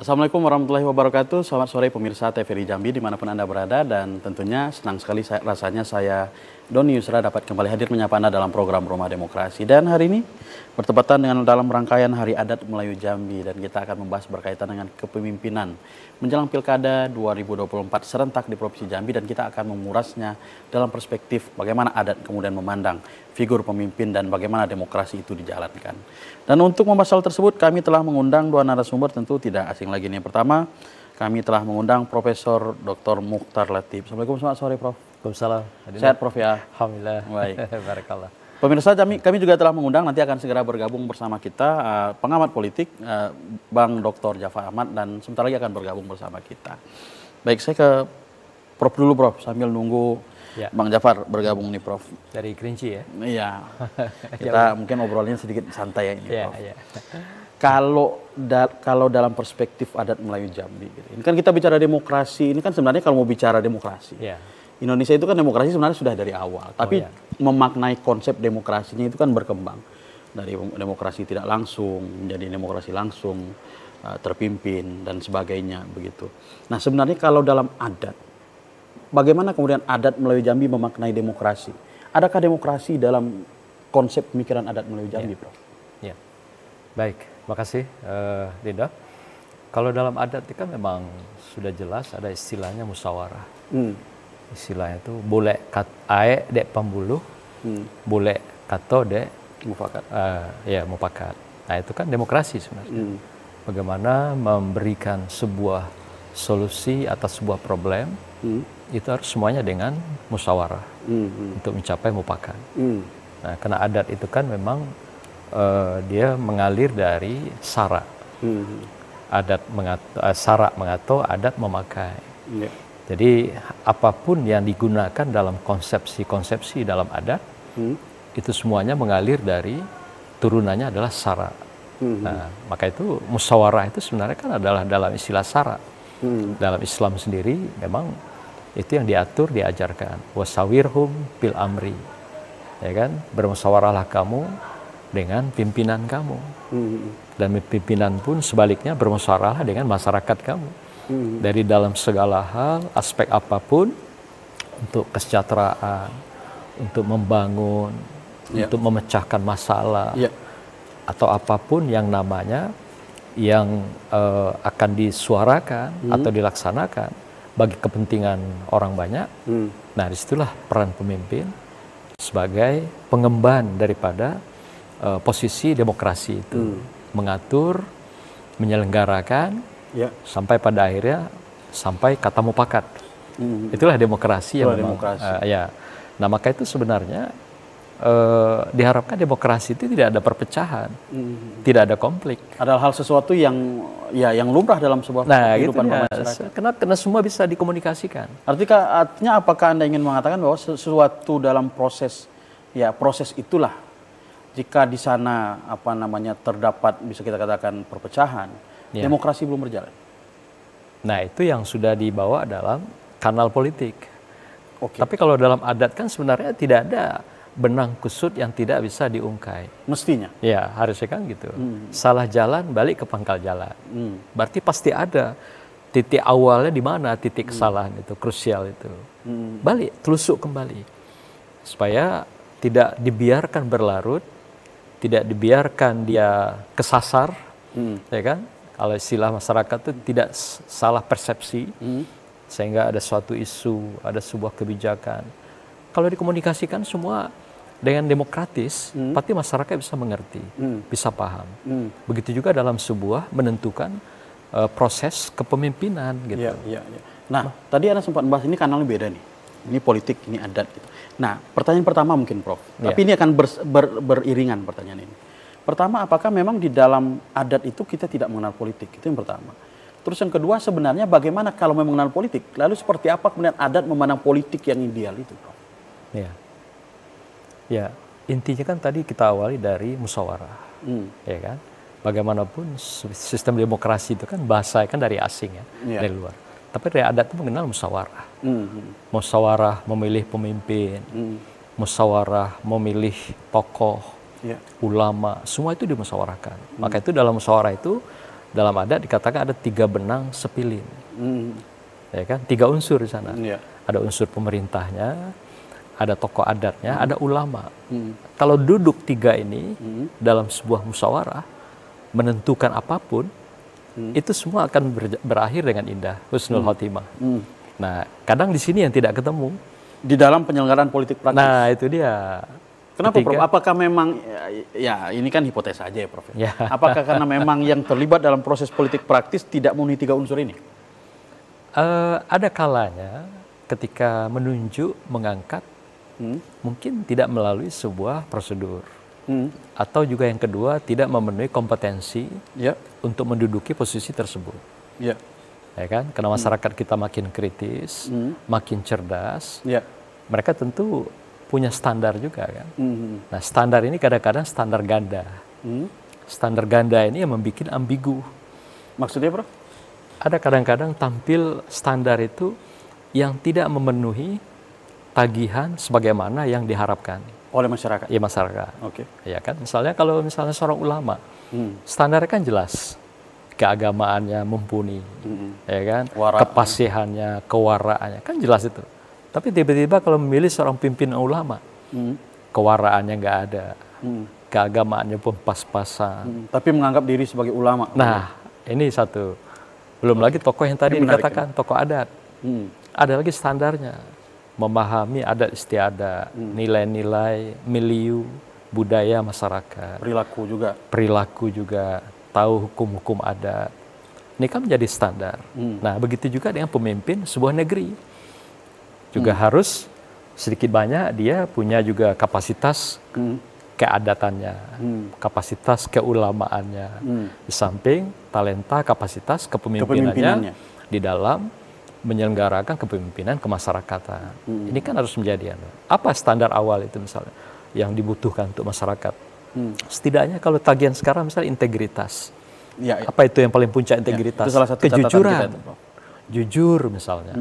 Assalamualaikum warahmatullahi wabarakatuh. Selamat sore pemirsa TVRI Jambi dimanapun Anda berada, dan tentunya senang sekali rasanya saya Doni Yusra dapat kembali hadir menyapa Anda dalam program Rumah Demokrasi. Dan hari ini bertepatan dengan dalam rangkaian Hari Adat Melayu Jambi, dan kita akan membahas berkaitan dengan kepemimpinan menjelang Pilkada 2024 serentak di Provinsi Jambi, dan kita akan mengulasnya dalam perspektif bagaimana adat kemudian memandang figur pemimpin dan bagaimana demokrasi itu dijalankan. Dan untuk membahas hal tersebut kami telah mengundang dua narasumber, tentu tidak asing lagi. Yang pertama, kami telah mengundang Profesor Dr. Mukhtar Latif. Assalamualaikum, selamat sore Prof. Waalaikumsalam. Sehat Prof ya? Alhamdulillah. Baik. Barakallah. Pemirsa, kami juga telah mengundang, nanti akan segera bergabung bersama kita pengamat politik Bang Dr. Jafar Ahmad, dan sebentar lagi akan bergabung bersama kita. Baik, saya ke Prof dulu Prof, sambil nunggu ya. Bang Jafar bergabung nih Prof. Dari Kerinci ya? Iya. Kita mungkin obrolnya sedikit santai ya ini Prof. Ya. Kalau dalam perspektif adat Melayu Jambi, gitu. Ini kan kita bicara demokrasi, ini kan sebenarnya kalau mau bicara demokrasi, ya. Indonesia itu kan demokrasi sebenarnya sudah dari awal, tapi memaknai konsep demokrasinya itu kan berkembang dari demokrasi tidak langsung menjadi demokrasi langsung, terpimpin dan sebagainya begitu. Nah sebenarnya kalau dalam adat, bagaimana kemudian adat Melayu Jambi memaknai demokrasi? Adakah demokrasi dalam konsep pemikiran adat Melayu Jambi, Prof? Ya, baik, makasih Linda. Kalau dalam adat itu kan memang sudah jelas ada istilahnya musyawarah. Istilahnya itu boleh kat ae dek pembuluh, boleh kato dek mufakat. Mufakat. Nah itu kan demokrasi sebenarnya. Bagaimana memberikan sebuah solusi atas sebuah problem, itu harus semuanya dengan musyawarah untuk mencapai mufakat. Nah karena adat itu kan memang dia mengalir dari sara. Sara mengato, adat memakai. Jadi apapun yang digunakan dalam konsepsi-konsepsi dalam adat, itu semuanya mengalir dari turunannya adalah sara. Nah, maka itu musyawarah itu sebenarnya kan adalah dalam istilah sara. Dalam Islam sendiri memang itu yang diatur, diajarkan. Wasawirhum bil amri. Ya kan? Bermusyawarahlah kamu dengan pimpinan kamu. Dan pimpinan pun sebaliknya bermusyawarahlah dengan masyarakat kamu. Dari dalam segala hal, aspek apapun, untuk kesejahteraan, untuk membangun, untuk memecahkan masalah, atau apapun yang namanya yang akan disuarakan atau dilaksanakan bagi kepentingan orang banyak. Nah, disitulah peran pemimpin sebagai pengemban daripada posisi demokrasi itu, mengatur, menyelenggarakan, sampai pada akhirnya sampai kata mufakat. Itulah demokrasi yang memang, Nah maka itu sebenarnya diharapkan demokrasi itu tidak ada perpecahan, tidak ada konflik. Adalah hal sesuatu yang lumrah dalam sebuah kehidupan masyarakat. Karena semua bisa dikomunikasikan. Artinya apakah Anda ingin mengatakan bahwa sesuatu dalam proses itulah, jika di sana terdapat, bisa kita katakan, perpecahan, demokrasi belum berjalan. Nah itu yang sudah dibawa dalam kanal politik. Tapi kalau dalam adat kan sebenarnya tidak ada benang kusut yang tidak bisa diungkai. Mestinya. Ya harusnya kan gitu. Salah jalan balik ke pangkal jalan. Berarti pasti ada titik awalnya di mana titik kesalahan itu, krusial itu. Balik, telusuk kembali. Supaya tidak dibiarkan berlarut, tidak dibiarkan dia kesasar, ya kan? Kalau istilah masyarakat itu tidak salah persepsi, sehingga ada suatu isu, ada sebuah kebijakan. Kalau dikomunikasikan semua dengan demokratis, pasti masyarakat bisa mengerti, bisa paham. Begitu juga dalam sebuah menentukan proses kepemimpinan gitu. Nah, tadi Anda sempat membahas ini kanalnya beda nih. Ini politik, ini adat gitu. Nah, pertanyaan pertama mungkin Prof. Tapi ini akan beriringan pertanyaan ini. Pertama, apakah memang di dalam adat itu kita tidak mengenal politik? Itu yang pertama. Terus yang kedua, sebenarnya bagaimana kalau memang mengenal politik? Lalu seperti apa kemudian adat memandang politik yang ideal itu, Prof? Ya, intinya kan tadi kita awali dari musyawarah, ya kan? Bagaimanapun sistem demokrasi itu kan bahasa kan dari asing ya, dari luar. Tapi dari adat itu mengenal musyawarah. Musyawarah memilih pemimpin, musyawarah memilih tokoh, ulama, semua itu dimusyawarahkan. Maka itu dalam musyawarah itu dalam adat dikatakan ada 3 benang sepilin. Ya kan? 3 unsur di sana. Ada unsur pemerintahnya, ada tokoh adatnya, ada ulama. Kalau duduk 3 ini dalam sebuah musyawarah menentukan apapun, itu semua akan berakhir dengan indah, husnul khotimah. Nah, kadang di sini yang tidak ketemu di dalam penyelenggaraan politik praktis. Nah, itu dia. Kenapa, Prof? Apakah memang, ya ini kan hipotesa aja ya, Prof. Ya. Apakah karena memang yang terlibat dalam proses politik praktis tidak memenuhi 3 unsur ini? Ada kalanya ketika menunjuk, mengangkat, mungkin tidak melalui sebuah prosedur. Atau juga yang kedua, tidak memenuhi kompetensi untuk menduduki posisi tersebut. Ya kan? Karena masyarakat kita makin kritis, makin cerdas, mereka tentu punya standar juga kan. Nah, standar ini kadang-kadang standar ganda. Standar ganda ini yang membuat ambigu. Maksudnya, Prof? Ada kadang-kadang tampil standar itu yang tidak memenuhi tagihan sebagaimana yang diharapkan oleh masyarakat. Ya, masyarakat. Oke. Ya kan? Misalnya kalau seorang ulama, standarnya kan jelas. Keagamaannya mumpuni, ya kan? Kepasihannya, kewaraannya, kan jelas itu. Tapi tiba-tiba kalau memilih seorang pimpinan ulama, kewaraannya nggak ada, keagamaannya pun pas-pasan. Tapi menganggap diri sebagai ulama. Nah, ini satu. Belum lagi tokoh yang tadi dikatakan, tokoh adat. Ada lagi standarnya. Memahami adat istiadat, nilai-nilai, milieu, budaya masyarakat. Perilaku juga. Tahu hukum-hukum adat. Ini kan menjadi standar. Nah, begitu juga dengan pemimpin sebuah negeri. Juga harus sedikit banyak dia punya juga kapasitas keadatannya, kapasitas keulamaannya. Di samping talenta, kapasitas kepemimpinannya di dalam menyelenggarakan kepemimpinan kemasyarakatan. Ini kan harus menjadi apa standar awal itu misalnya yang dibutuhkan untuk masyarakat. Setidaknya kalau tagihan sekarang misalnya integritas. Apa itu yang paling puncak integritas? Itu salah satu kejujuran. Jujur misalnya.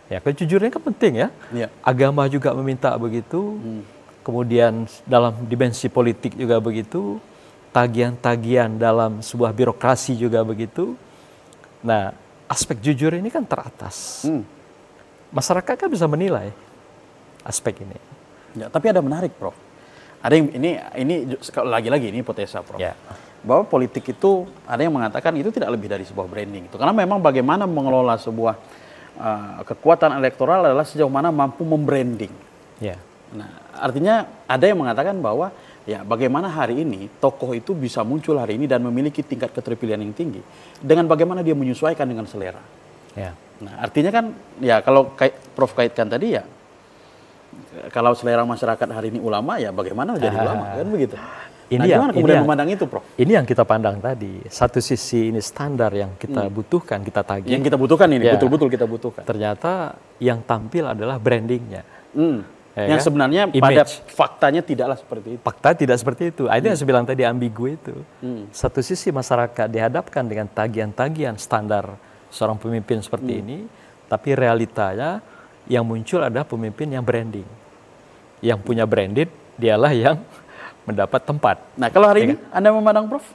Ya, kejujuran kan penting ya. Agama juga meminta begitu. Kemudian dalam dimensi politik juga begitu. Tagihan-tagihan dalam sebuah birokrasi juga begitu. Nah, aspek jujur ini kan teratas. Masyarakat kan bisa menilai aspek ini. Ya, tapi ada menarik, Prof. Ada yang ini lagi-lagi ini hipotesa, Prof. Bahwa politik itu ada yang mengatakan itu tidak lebih dari sebuah branding itu. Karena memang bagaimana mengelola sebuah kekuatan elektoral adalah sejauh mana mampu membranding. Nah, artinya ada yang mengatakan bahwa ya bagaimana hari ini tokoh itu bisa muncul hari ini dan memiliki tingkat keterpilihan yang tinggi dengan bagaimana dia menyesuaikan dengan selera. Nah, artinya kan ya kalau Prof kaitkan tadi ya, kalau selera masyarakat hari ini ulama, ya bagaimana jadi ulama, kan begitu. Gimana kemudian memandang itu, Prof? Ini yang kita pandang tadi. Satu sisi ini standar yang kita butuhkan, kita tagih. Yang kita butuhkan ini, betul-betul kita butuhkan. Ternyata yang tampil adalah brandingnya. Yang sebenarnya pada faktanya tidaklah seperti itu. Fakta tidak seperti itu. Itu yang saya bilang tadi, ambigu itu. Satu sisi masyarakat dihadapkan dengan tagihan-tagihan standar seorang pemimpin seperti ini, tapi realitanya yang muncul adalah pemimpin yang branding. Yang punya branded, dialah yang mendapat tempat. Nah, kalau hari ini Anda memandang, Prof?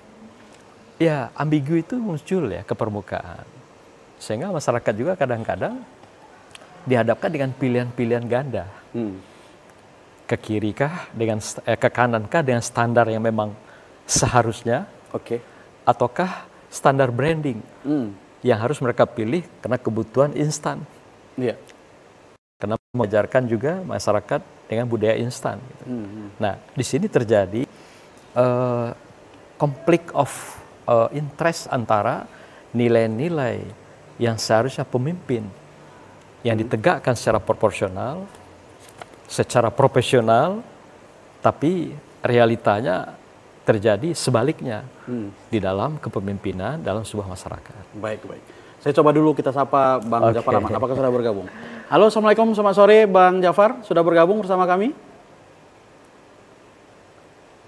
Ya, ambigu itu muncul ya ke permukaan. Sehingga masyarakat juga kadang-kadang dihadapkan dengan pilihan-pilihan ganda. Ke kiri kah, ke kanan kah dengan standar yang memang seharusnya? Ataukah standar branding yang harus mereka pilih karena kebutuhan instan? Karena mengajarkan juga masyarakat dengan budaya instan. Gitu. Nah, di sini terjadi konflik of interest antara nilai-nilai yang seharusnya pemimpin yang ditegakkan secara proporsional, secara profesional, tapi realitanya terjadi sebaliknya di dalam kepemimpinan dalam sebuah masyarakat. Baik. Saya coba dulu kita sapa Bang Jafar Rahman. Apakah sudah bergabung? Halo, Assalamualaikum, selamat sore Bang Jafar. Sudah bergabung bersama kami?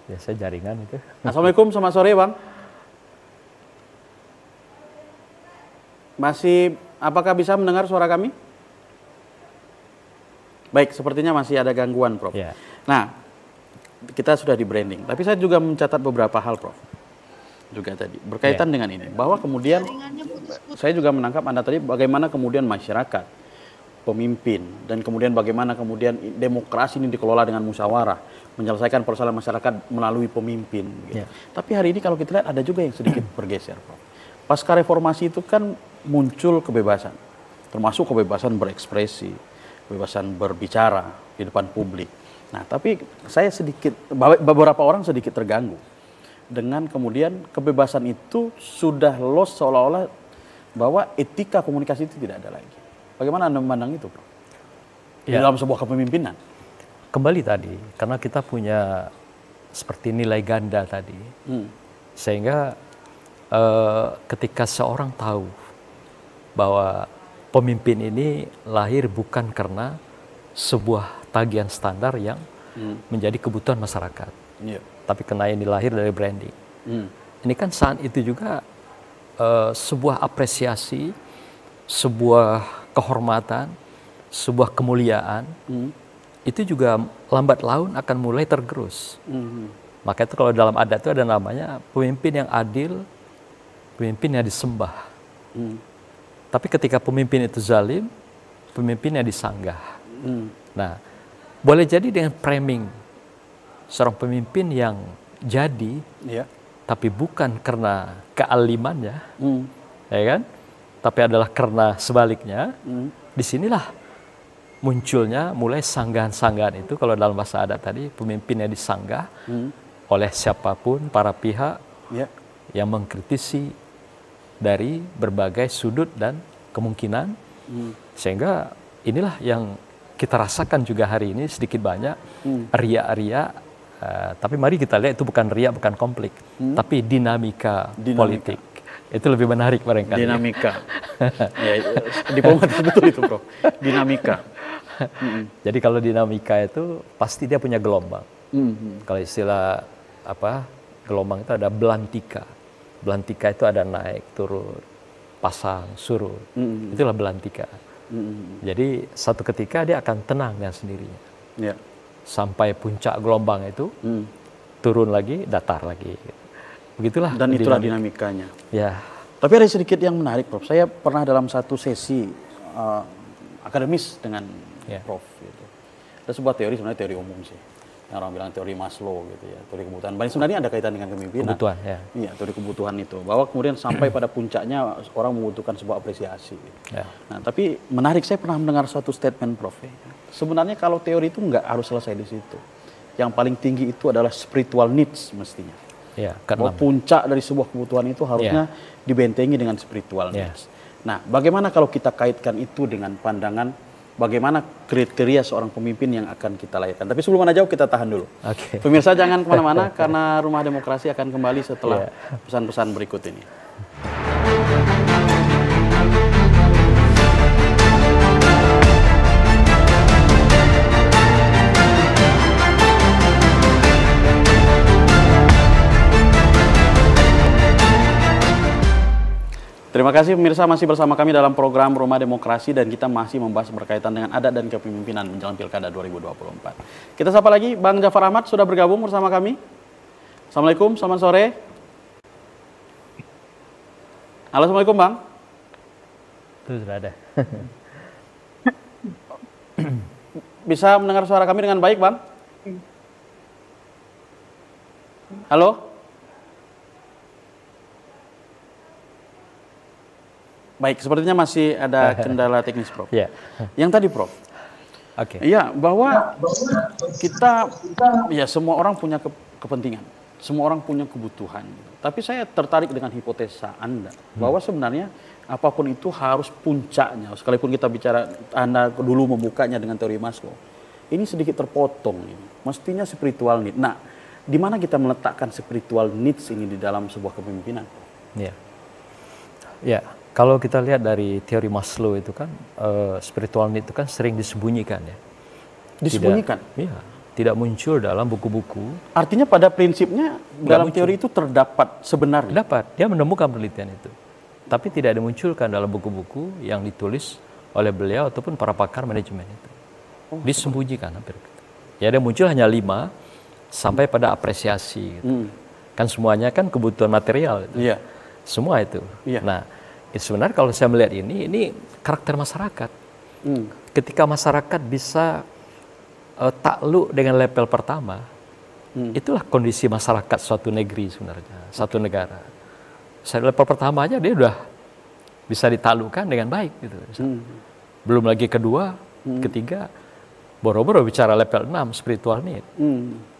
Ya, saya jaringan itu. Assalamualaikum, selamat sore Bang. Apakah bisa mendengar suara kami? Baik, sepertinya masih ada gangguan, Prof. Nah, kita sudah di branding. Tapi saya juga mencatat beberapa hal, Prof. juga tadi berkaitan dengan ini, bahwa kemudian saya juga menangkap Anda tadi bagaimana kemudian masyarakat, pemimpin, dan kemudian bagaimana kemudian demokrasi ini dikelola dengan musyawarah, menyelesaikan persoalan masyarakat melalui pemimpin. Gitu. Tapi hari ini kalau kita lihat ada juga yang sedikit bergeser, Prof. Pasca reformasi itu kan muncul kebebasan, termasuk kebebasan berekspresi, kebebasan berbicara di depan publik. Nah, tapi saya sedikit, beberapa orang sedikit terganggu dengan kemudian kebebasan itu sudah lost seolah-olah bahwa etika komunikasi itu tidak ada lagi. Bagaimana Anda memandang itu, Prof? Di dalam sebuah kepemimpinan. Kembali tadi, karena kita punya seperti nilai ganda tadi, sehingga ketika seorang tahu bahwa pemimpin ini lahir bukan karena sebuah tagihan standar yang menjadi kebutuhan masyarakat, tapi karena ini lahir dari branding. Ini kan saat itu juga sebuah apresiasi, sebuah kehormatan, sebuah kemuliaan, itu juga lambat laun akan mulai tergerus. Maka itu kalau dalam adat itu ada namanya pemimpin yang adil, pemimpin yang disembah. Tapi ketika pemimpin itu zalim, pemimpin yang disanggah. Nah, boleh jadi dengan framing seorang pemimpin yang jadi, tapi bukan karena kealimannya, ya kan? Tapi adalah karena sebaliknya. Disinilah munculnya mulai sanggahan-sanggahan itu. Kalau dalam bahasa adat tadi, pemimpin yang disanggah oleh siapapun, para pihak yang mengkritisi dari berbagai sudut dan kemungkinan, sehingga inilah yang kita rasakan juga hari ini sedikit banyak riak-riak, tapi mari kita lihat itu bukan riak, bukan konflik, tapi dinamika politik. Itu lebih menarik barangkali. Dinamika. Ya, diplomatis betul itu, Prof. Dinamika. Jadi kalau dinamika itu pasti dia punya gelombang. Kalau istilah gelombang itu ada belantika. Belantika itu ada naik, turun, pasang, surut. Itulah belantika. Jadi satu ketika dia akan tenang dengan sendirinya. Sampai puncak gelombang itu, turun lagi, datar lagi. Begitulah. Dan itulah dinamikanya. Ya. Tapi ada sedikit yang menarik, Prof. Saya pernah dalam satu sesi akademis dengan Prof. Gitu. Ada sebuah teori, sebenarnya teori umum sih. Yang orang bilang teori Maslow gitu ya, teori kebutuhan. Sebenarnya ada kaitan dengan kepemimpinan. Kebutuhan, ya. Iya, teori kebutuhan itu. Bahwa kemudian sampai pada puncaknya orang membutuhkan sebuah apresiasi. Gitu. Nah, tapi menarik, saya pernah mendengar satu statement Prof. Sebenarnya kalau teori itu nggak harus selesai di situ. Yang paling tinggi itu adalah spiritual needs mestinya. Bahwa puncak dari sebuah kebutuhan itu harusnya dibentengi dengan spiritual needs. Nah, bagaimana kalau kita kaitkan itu dengan pandangan bagaimana kriteria seorang pemimpin yang akan kita lahirkan. Tapi sebelum Anda jauh, kita tahan dulu. Pemirsa jangan kemana-mana, karena Rumah Demokrasi akan kembali setelah pesan-pesan berikut ini. Terima kasih pemirsa, masih bersama kami dalam program Rumah Demokrasi, dan kita masih membahas berkaitan dengan adat dan kepemimpinan menjelang Pilkada 2024. Kita sapa lagi Bang Jafar Ahmad sudah bergabung bersama kami. Assalamualaikum, selamat sore. Halo, Assalamualaikum Bang. Itu sudah ada. Bisa mendengar suara kami dengan baik, Bang? Halo? Baik, sepertinya masih ada kendala teknis, Prof. Yang tadi, Prof. Ya, bahwa kita, ya semua orang punya kepentingan, semua orang punya kebutuhan. Tapi saya tertarik dengan hipotesa Anda, bahwa sebenarnya apapun itu harus puncaknya. Sekalipun kita bicara, Anda dulu membukanya dengan teori Maslow, ini sedikit terpotong. Mestinya spiritual need. Nah, di mana kita meletakkan spiritual needs ini di dalam sebuah kepemimpinan? Ya. Kalau kita lihat dari teori Maslow itu kan, spiritual need itu kan sering disembunyikan ya. Disembunyikan? Tidak muncul dalam buku-buku. Artinya pada prinsipnya dalam teori itu terdapat sebenarnya? Dapat, dia menemukan penelitian itu. Tapi tidak dimunculkan dalam buku-buku yang ditulis oleh beliau ataupun para pakar manajemen itu. Disembunyikan hampir. Ya, dia muncul hanya 5 sampai pada apresiasi. Gitu. Kan semuanya kan kebutuhan material. Iya. Semua itu. Iya. Nah, sebenarnya kalau saya melihat ini karakter masyarakat. Ketika masyarakat bisa takluk dengan level pertama, itulah kondisi masyarakat suatu negeri sebenarnya, satu negara. Level pertama aja dia udah bisa ditaklukkan dengan baik gitu. Belum lagi kedua, ketiga, boro-boro bicara level 6 spiritual need.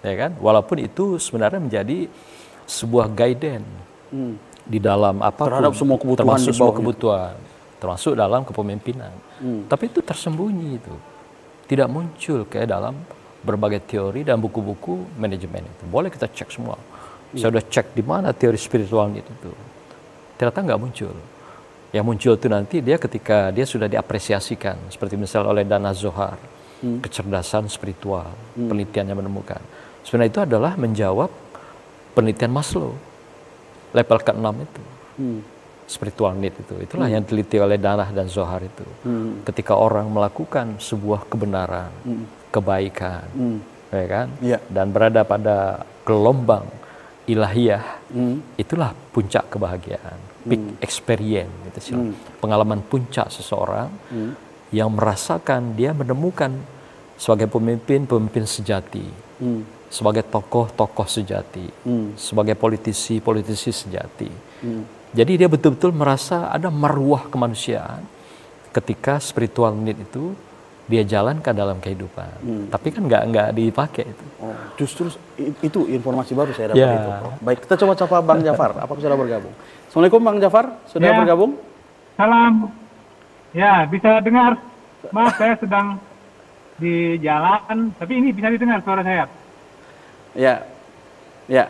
Ya kan? Walaupun itu sebenarnya menjadi sebuah guidance di dalam apa terhadap semua kebutuhan, termasuk semua kebutuhan, termasuk dalam kepemimpinan. Tapi itu tersembunyi itu. Tidak muncul kayak dalam berbagai teori dan buku-buku manajemen itu. Boleh kita cek semua. Saya udah cek di mana teori spiritual itu. Ternyata nggak muncul. Yang muncul itu nanti dia ketika dia sudah diapresiasikan, seperti misal oleh Dana Zohar, kecerdasan spiritual, penelitiannya menemukan. Sebenarnya itu adalah menjawab penelitian Maslow, level ke-6 itu, spiritual need itu. Itulah yang diteliti oleh Dana dan Zohar itu. Ketika orang melakukan sebuah kebenaran, kebaikan, ya kan, dan berada pada gelombang ilahiyah, itulah puncak kebahagiaan, peak experience, gitu, pengalaman puncak seseorang yang merasakan dia menemukan sebagai pemimpin sejati, sebagai tokoh sejati, sebagai politisi sejati. Jadi dia betul-betul merasa ada marwah kemanusiaan ketika spiritual need itu dia jalankan dalam kehidupan. Tapi kan nggak dipakai itu. Oh, justru itu informasi baru saya dapat itu, Prof. Baik, kita coba sapa Bang Jafar. Apakah sudah bergabung? Assalamualaikum Bang Jafar, sudah bergabung? Salam. Ya, bisa dengar. Maaf, saya sedang di jalan, tapi ini bisa didengar suara saya. Ya, ya.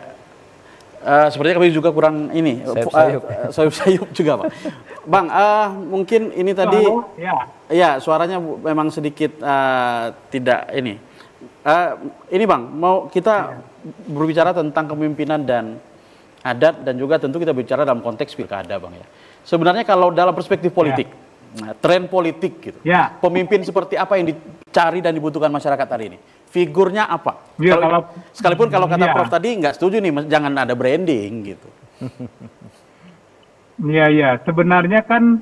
Sepertinya kami juga kurang ini, sayup juga, Pak. Bang, mungkin ini tadi, ya suaranya memang sedikit tidak ini. Ini Bang, mau kita berbicara tentang kepemimpinan dan adat, dan juga tentu kita bicara dalam konteks pilkada, Bang ya. Sebenarnya kalau dalam perspektif politik, tren politik gitu, pemimpin seperti apa yang dicari dan dibutuhkan masyarakat hari ini? Figurnya apa? Ya, sekalipun kalau kata Prof tadi nggak setuju nih, jangan ada branding gitu. Iya. Sebenarnya kan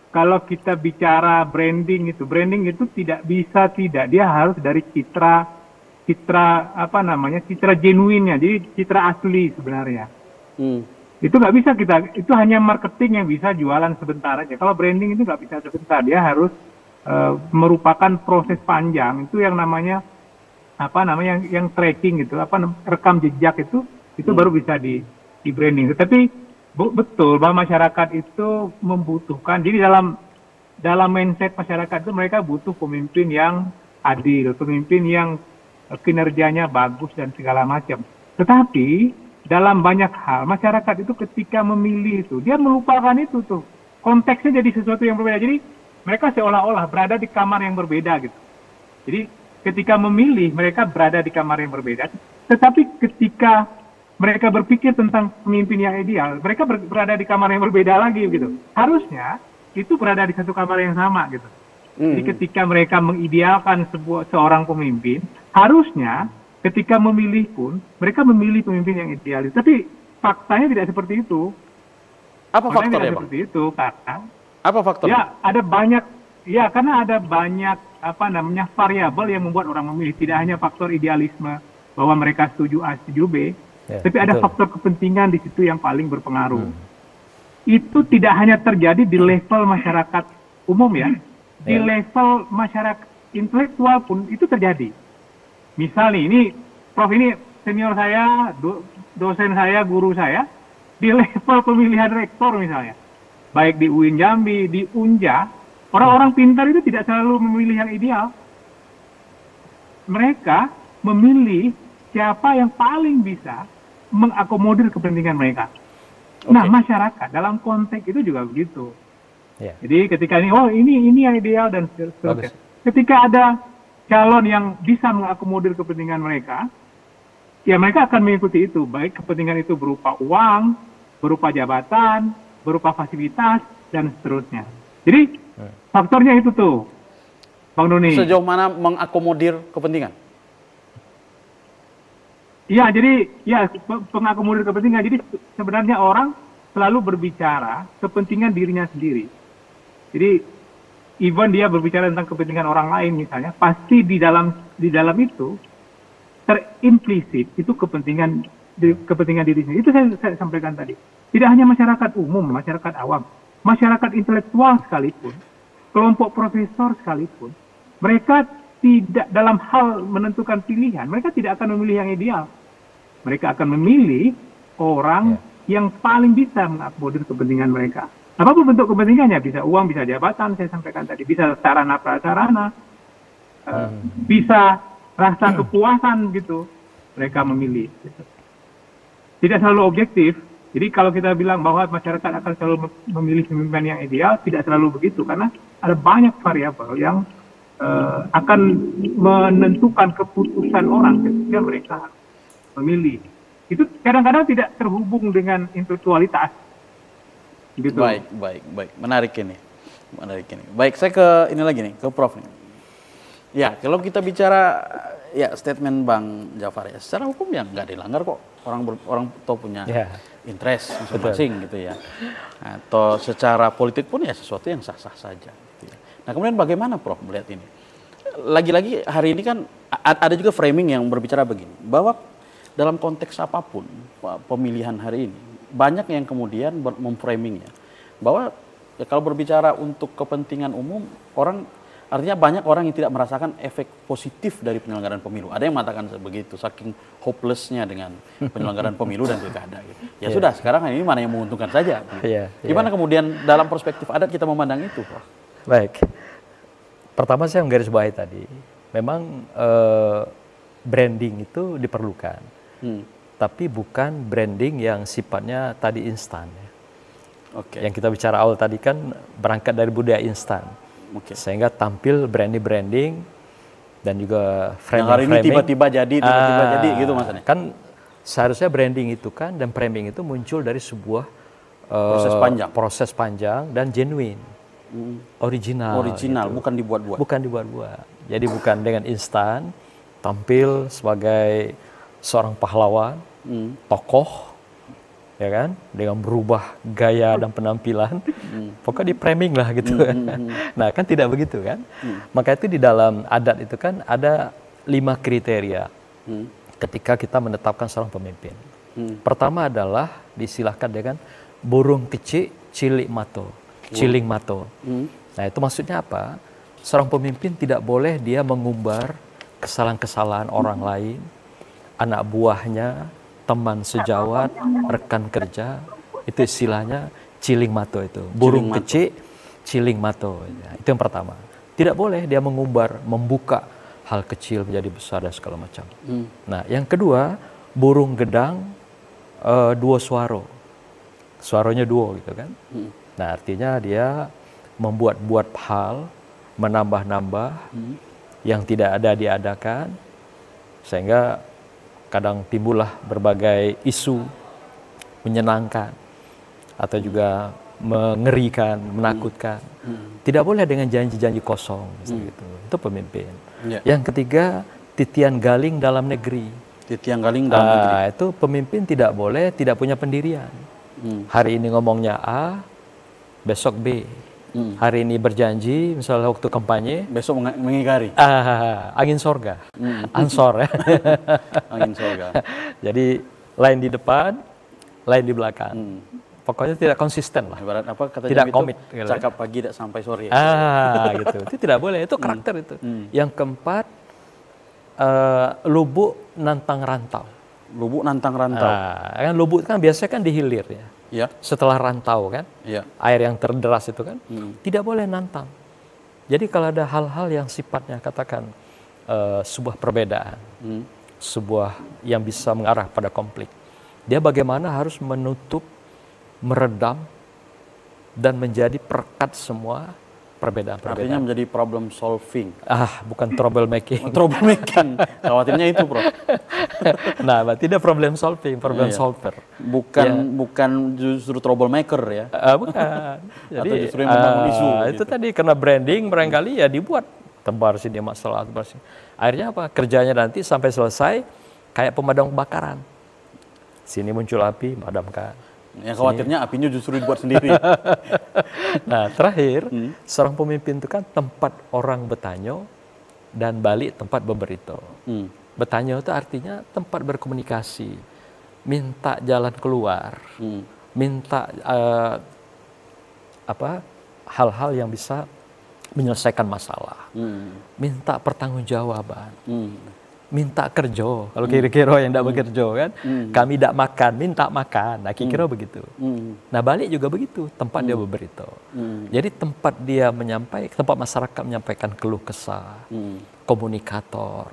kalau kita bicara branding itu tidak bisa dia harus dari citra genuinnya, jadi citra asli sebenarnya. Itu nggak bisa itu hanya marketing yang bisa jualan sebentar aja. Kalau branding itu nggak bisa sebentar, dia harus merupakan proses panjang. Itu yang namanya yang tracking gitu, rekam jejak itu baru bisa di branding. Tetapi betul bahwa masyarakat itu membutuhkan, jadi dalam mindset masyarakat itu mereka butuh pemimpin yang adil, pemimpin yang kinerjanya bagus dan segala macam. Tetapi dalam banyak hal masyarakat itu ketika memilih itu dia melupakan itu tuh, konteksnya jadi sesuatu yang berbeda. Jadi mereka seolah-olah berada di kamar yang berbeda gitu. Jadi ketika memilih, mereka berada di kamar yang berbeda. Tetapi ketika mereka berpikir tentang pemimpin yang ideal, mereka berada di kamar yang berbeda lagi gitu. Harusnya itu berada di satu kamar yang sama gitu. Jadi ketika mereka mengidealkan seorang pemimpin, harusnya ketika memilih pun mereka memilih pemimpin yang ideal. Tapi faktanya tidak seperti itu. Apa faktornya, Bang? Seperti itu karena apa faktornya? Ya, ada banyak. Ya, karena ada banyak variabel yang membuat orang memilih. Tidak hanya faktor idealisme bahwa mereka setuju A, setuju B, tapi ada faktor kepentingan di situ yang paling berpengaruh. Itu tidak hanya terjadi di level masyarakat umum ya, di level masyarakat intelektual pun itu terjadi. Misal nih, ini Prof ini senior saya, dosen saya, guru saya, di level pemilihan rektor misalnya, baik di UIN Jambi, di Unja, orang-orang pintar itu tidak selalu memilih yang ideal. Mereka memilih siapa yang paling bisa mengakomodir kepentingan mereka. Nah, masyarakat dalam konteks itu juga begitu. Jadi ketika ini yang ideal dan seterusnya. Ketika ada calon yang bisa mengakomodir kepentingan mereka, ya mereka akan mengikuti itu. Baik kepentingan itu berupa uang, berupa jabatan, berupa fasilitas, dan seterusnya. Jadi faktornya itu tuh, Bang Doni. Sejauh mana mengakomodir kepentingan? Ya, jadi ya pengakomodir kepentingan. Jadi sebenarnya orang selalu berbicara kepentingan dirinya sendiri. Jadi even dia berbicara tentang kepentingan orang lain misalnya, pasti di dalam itu terimplisit itu kepentingan diri sendiri. Itu saya sampaikan tadi. Tidak hanya masyarakat umum, masyarakat awam, masyarakat intelektual sekalipun, kelompok profesor sekalipun, mereka tidak dalam hal menentukan pilihan, mereka tidak akan memilih yang ideal. Mereka akan memilih orang yang paling bisa mengakomodir kepentingan mereka. Apapun bentuk kepentingannya, bisa uang, bisa jabatan, saya sampaikan tadi, bisa sarana prasarana, bisa rasa kepuasan gitu, mereka memilih. Tidak selalu objektif. Jadi kalau kita bilang bahwa masyarakat akan selalu memilih pemimpin yang ideal, tidak selalu begitu, karena ada banyak variabel yang akan menentukan keputusan orang ketika mereka memilih. Itu kadang-kadang tidak terhubung dengan intelektualitas. Gitu. Baik. Menarik ini. Baik, saya ke ini lagi nih, ke Prof nih. Ya, kalau kita bicara ya statement Bang Jafar ya, secara hukum ya nggak dilanggar kok. Orang toh punya interest masing-masing gitu ya. Atau secara politik pun ya sesuatu yang sah-sah saja. Gitu ya. Nah kemudian bagaimana Prof melihat ini? Lagi-lagi hari ini kan ada juga framing yang berbicara begini, bahwa dalam konteks apapun pemilihan hari ini, banyak yang kemudian memframingnya bahwa ya kalau berbicara untuk kepentingan umum, artinya banyak orang yang tidak merasakan efek positif dari penyelenggaraan pemilu. Ada yang mengatakan begitu, saking hopelessnya dengan penyelenggaraan pemilu dan pilkada. Gitu. Ya sudah, sekarang ini mana yang menguntungkan saja. Gitu. Gimana kemudian dalam perspektif adat kita memandang itu, Prof? Baik, pertama saya menggarisbawahi tadi, memang branding itu diperlukan. Tapi bukan branding yang sifatnya tadi instan. Ya. Yang kita bicara awal tadi kan berangkat dari budaya instan. Sehingga tampil branding dan juga framing. Hari ini tiba-tiba jadi gitu maksudnya. Kan seharusnya branding itu kan dan framing itu muncul dari sebuah proses panjang dan genuine. Original gitu. Bukan dibuat-buat. Jadi bukan dengan instan tampil sebagai seorang pahlawan, tokoh, ya kan, dengan berubah gaya dan penampilan, pokoknya di framing lah gitu. Nah kan tidak begitu kan. Maka itu di dalam adat itu kan ada 5 kriteria ketika kita menetapkan seorang pemimpin. Pertama adalah disilahkan dengan burung kecil cilik mato, ciling mato. Nah itu maksudnya apa? Seorang pemimpin tidak boleh dia mengumbar kesalahan-kesalahan orang lain, anak buahnya, teman sejawat, rekan kerja, itu istilahnya ciling mato itu. Burung kecil, ciling mato. Ya, itu yang pertama. Tidak boleh dia mengumbar, membuka hal kecil menjadi besar dan segala macam. Nah, yang kedua, burung gedang, duo suaro. Suaronya duo gitu kan. Nah, artinya dia membuat-buat hal, menambah-nambah, yang tidak ada diadakan, sehingga kadang timbullah berbagai isu menyenangkan atau juga mengerikan, menakutkan. Tidak boleh dengan janji-janji kosong, gitu. Itu pemimpin. Yang ketiga, titian galing dalam negeri. Titian galing dalam negeri. Itu pemimpin tidak boleh tidak punya pendirian. Hari ini ngomongnya A, besok B. Hari ini berjanji, misalnya waktu kampanye, besok mengingkari. Angin sorga, ansor ya. Angin sorga. Jadi lain di depan, lain di belakang. Pokoknya tidak konsisten lah. Ibarat apa kata tidak itu, komit. Cakap pagi tidak sampai sore. Gitu. Itu tidak boleh. Itu karakter itu. Yang keempat, lubuk nantang rantau. Lubuk nantang rantau. Kan lubuk kan biasanya kan di hilir ya. Setelah rantau kan, air yang terderas itu kan, tidak boleh nantang. Jadi kalau ada hal-hal yang sifatnya katakan sebuah perbedaan, sebuah yang bisa mengarah pada konflik, dia bagaimana harus menutup, meredam, dan menjadi perekat semua perbedaan-perbedaan. Artinya menjadi problem solving. Bukan trouble making. Trouble making. Khawatirnya itu, Prof. Nah, berarti dia problem solving, problem solver. Bukan justru troublemaker ya. Bukan. Jadi, atau justru yang membangun isu. Itu tadi karena branding barangkali ya dibuat tebar sini masalah, tebar sini. Akhirnya apa? Kerjanya nanti sampai selesai kayak pemadam kebakaran. Sini muncul api, padamkan. Yang khawatirnya apinya justru dibuat sendiri. Nah, terakhir, seorang pemimpin itu kan tempat orang bertanya dan balik tempat berberita. Bertanya itu artinya tempat berkomunikasi, minta jalan keluar, minta hal-hal yang bisa menyelesaikan masalah, minta pertanggungjawaban. Minta kerja, kalau kira-kira yang tidak bekerja kan, kami tidak makan, minta makan, nah kira-kira begitu. Nah balik juga begitu, tempat dia berberita. Jadi tempat dia tempat masyarakat menyampaikan keluh kesah, komunikator,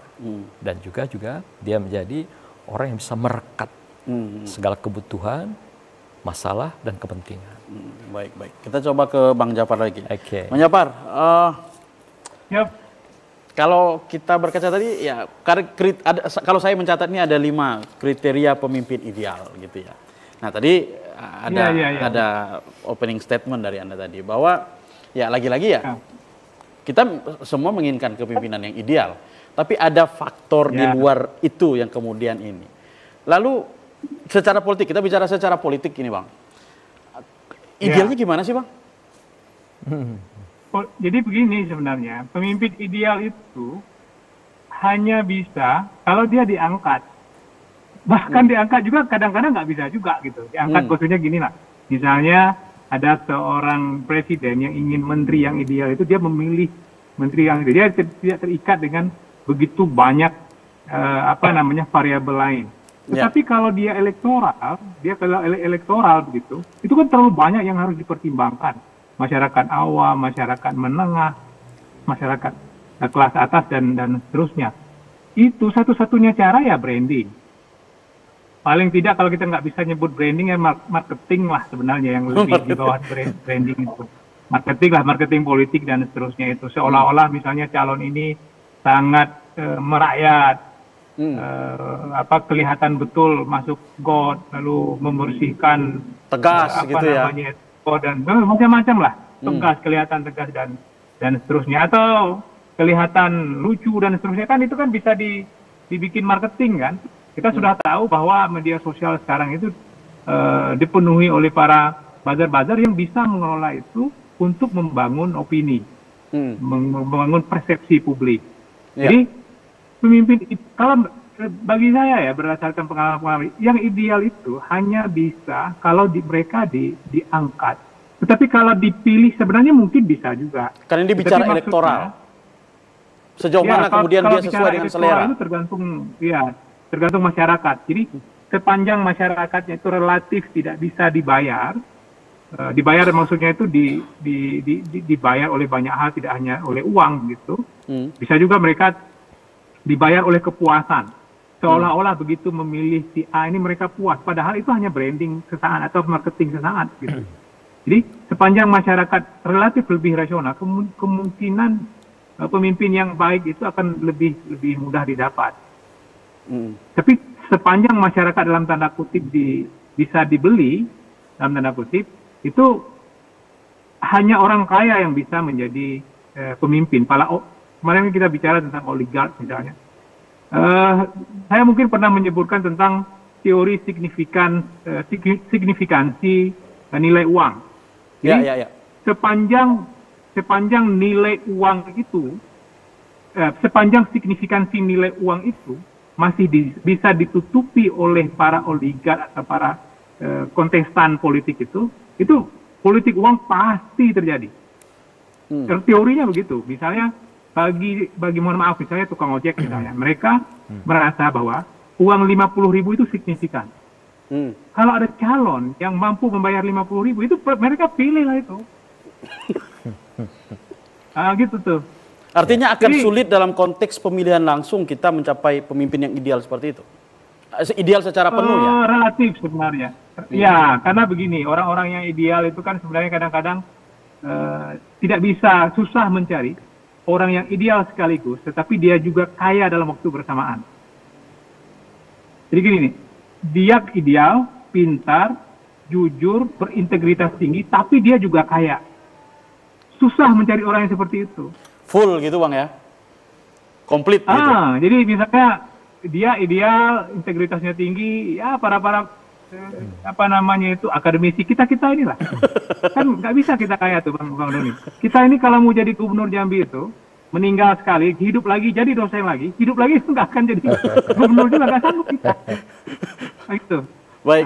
dan juga dia menjadi orang yang bisa merekat segala kebutuhan, masalah dan kepentingan. Baik. Kita coba ke Bang Japar lagi. Oke. Bang Japar, Yap. kalau kita berkaca tadi, ya kalau saya mencatat ini ada 5 kriteria pemimpin ideal gitu ya. Nah tadi ada opening statement dari Anda tadi bahwa ya lagi-lagi ya kita semua menginginkan kepemimpinan yang ideal, tapi ada faktor di luar itu yang kemudian ini. Lalu secara politik, kita bicara secara politik ini Bang, idealnya gimana sih Bang? Jadi begini sebenarnya, pemimpin ideal itu hanya bisa kalau dia diangkat. Bahkan diangkat juga kadang-kadang nggak bisa juga gitu. Diangkat maksudnya gini lah, misalnya ada seorang presiden yang ingin menteri yang ideal itu, dia memilih menteri yang ideal, dia tidak terikat dengan begitu banyak variabel lain. Tetapi kalau dia elektoral begitu, itu kan terlalu banyak yang harus dipertimbangkan. Masyarakat awam, masyarakat menengah, masyarakat kelas atas dan seterusnya. Itu satu-satunya cara ya branding. Paling tidak kalau kita nggak bisa nyebut branding ya marketing lah sebenarnya yang lebih di bawah branding itu. Marketing politik dan seterusnya itu. Seolah-olah misalnya calon ini sangat merakyat, kelihatan betul masuk got, lalu membersihkan tegas gitu ya. Dan macam-macam lah, kelihatan tegas dan seterusnya, atau kelihatan lucu dan seterusnya, kan itu kan bisa dibikin marketing kan. Kita sudah tahu bahwa media sosial sekarang itu dipenuhi oleh para buzzer-buzzer yang bisa mengelola itu untuk membangun opini, membangun persepsi publik. Jadi pemimpin, kalau bagi saya ya berdasarkan pengalaman yang ideal itu hanya bisa kalau mereka diangkat. Tetapi kalau dipilih sebenarnya mungkin bisa juga. Karena ini bicara elektoral. Sejauh mana kemudian dia sesuai dengan selera? Itu tergantung masyarakat. Jadi sepanjang masyarakatnya itu relatif tidak bisa dibayar maksudnya itu dibayar oleh banyak hal, tidak hanya oleh uang gitu. Bisa juga mereka dibayar oleh kepuasan. Seolah-olah begitu memilih si A ini mereka puas, padahal itu hanya branding sesaat atau marketing sesaat gitu. Jadi sepanjang masyarakat relatif lebih rasional, kemungkinan pemimpin yang baik itu akan lebih mudah didapat. Tapi sepanjang masyarakat dalam tanda kutip bisa dibeli, dalam tanda kutip, itu hanya orang kaya yang bisa menjadi pemimpin. Kemarin kita bicara tentang oligark misalnya. Saya mungkin pernah menyebutkan tentang teori signifikansi nilai uang. Jadi, sepanjang nilai uang itu, sepanjang signifikansi nilai uang itu masih bisa ditutupi oleh para oligark atau para kontestan politik itu politik uang pasti terjadi. Teorinya begitu. Misalnya bagi mohon maaf misalnya tukang ojek misalnya, mereka merasa bahwa uang 50.000 itu signifikan. Kalau ada calon yang mampu membayar 50.000 itu mereka pilih lah itu. Gitu tuh. Artinya akan sulit dalam konteks pemilihan langsung kita mencapai pemimpin yang ideal seperti itu. Ideal secara penuh ya? Relatif sebenarnya. Ya, karena begini, orang-orang yang ideal itu kan sebenarnya kadang-kadang tidak bisa, susah mencari orang yang ideal sekaligus, tetapi dia juga kaya dalam waktu bersamaan. Jadi gini nih, dia ideal, pintar, jujur, berintegritas tinggi, tapi dia juga kaya. Susah mencari orang yang seperti itu. Full gitu Bang ya? Komplit gitu? Jadi misalnya dia ideal, integritasnya tinggi, ya para apa namanya itu akademisi kita inilah. Kan nggak bisa kita kayak tuh Bang Doni. Kita ini kalau mau jadi gubernur Jambi itu meninggal sekali, hidup lagi jadi dosen lagi, hidup lagi itu nggak akan jadi gubernur juga, nggak sanggup kita. Gitu. Baik.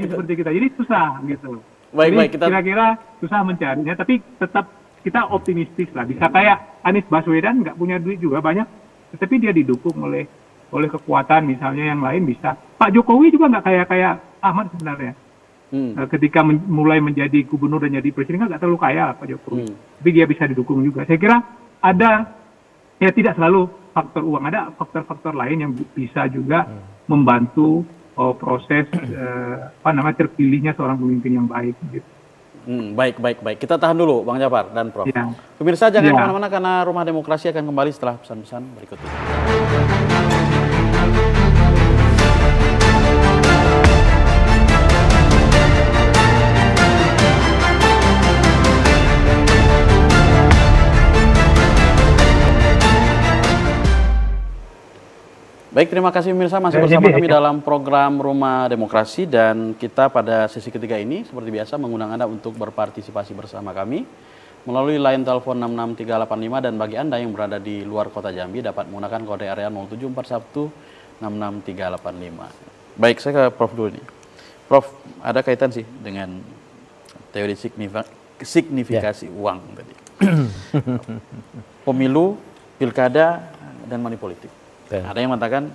Seperti kita, jadi susah gitu. Baik, kita kira-kira susah mencarinya, tapi tetap kita optimistis lah. Bisa kayak Anies Baswedan nggak punya duit juga banyak, tetapi dia didukung oleh kekuatan misalnya yang lain bisa. Pak Jokowi juga nggak kayak Ahmad sebenarnya. Ketika mulai menjadi gubernur dan jadi presiden kan nggak terlalu kaya Pak Jokowi, tapi dia bisa didukung juga. Saya kira ada, ya tidak selalu faktor uang, ada faktor-faktor lain yang bisa juga membantu proses terpilihnya seorang pemimpin yang baik. Gitu. Baik. Kita tahan dulu Bang Jafar dan Prof. Ya. Pemirsa jangan kemana-mana karena Rumah Demokrasi akan kembali setelah pesan-pesan berikut ini. Baik, terima kasih pemirsa masih bersama kami dalam program Rumah Demokrasi, dan kita pada sesi ketiga ini seperti biasa mengundang Anda untuk berpartisipasi bersama kami melalui line telepon 66385, dan bagi Anda yang berada di luar kota Jambi dapat menggunakan kode area 0741 66385. Baik, saya ke Prof dulu nih. Prof, ada kaitan sih dengan teori signifikasi uang tadi. Pemilu, pilkada, dan money politik. Ada yang mengatakan